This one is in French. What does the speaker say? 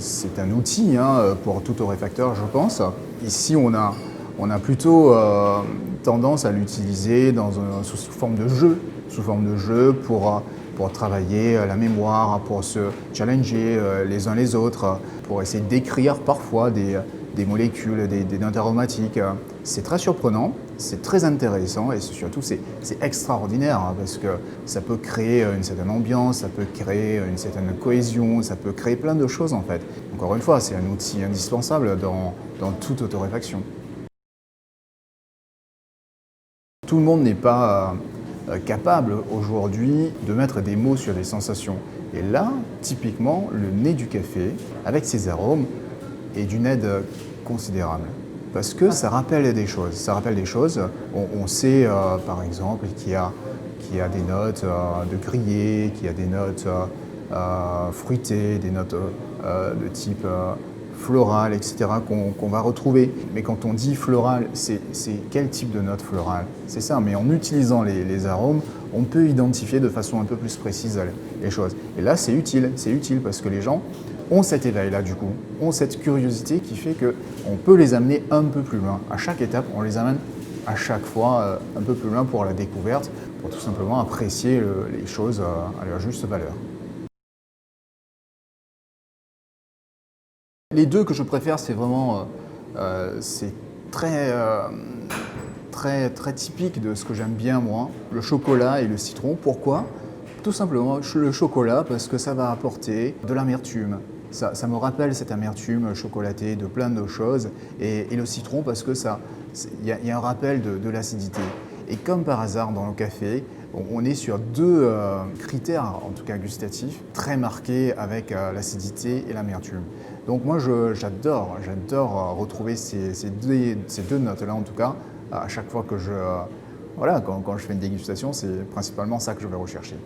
c'est un outil pour tout torréfacteur, je pense. Ici, on a plutôt tendance à l'utiliser sous forme de jeu, pour travailler la mémoire, pour se challenger les uns les autres, pour essayer d'écrire parfois des molécules, des notes aromatiques. C'est très surprenant, c'est très intéressant et surtout c'est extraordinaire parce que ça peut créer une certaine ambiance, ça peut créer une certaine cohésion, ça peut créer plein de choses en fait. Encore une fois, c'est un outil indispensable dans toute torréfaction. Tout le monde n'est pas capable aujourd'hui de mettre des mots sur des sensations. Et là, typiquement, le nez du café, avec ses arômes, est d'une aide considérable. Parce que ça rappelle des choses. Ça rappelle des choses. On sait, par exemple, qu'il y a des notes de grillé, qu'il y a des notes fruitées, des notes de type floral, etc., qu'on va retrouver. Mais quand on dit floral, c'est quel type de note florale? C'est ça, mais en utilisant les arômes, on peut identifier de façon un peu plus précise les choses. Et là, c'est utile parce que les gens ont cet éveil-là du coup, ont cette curiosité qui fait qu'on peut les amener un peu plus loin. À chaque étape, on les amène à chaque fois un peu plus loin pour la découverte, pour tout simplement apprécier les choses à leur juste valeur. Les deux que je préfère, c'est vraiment c'est très typique de ce que j'aime bien moi, le chocolat et le citron. Pourquoi? Tout simplement le chocolat parce que ça va apporter de l'amertume. Ça me rappelle cette amertume chocolatée de plein de choses et le citron parce que il y a un rappel de l'acidité. Et comme par hasard dans le café, on est sur deux critères, en tout cas gustatifs, très marqués avec l'acidité et l'amertume. Donc moi j'adore retrouver ces deux notes-là en tout cas, à chaque fois que quand je fais une dégustation, c'est principalement ça que je vais rechercher.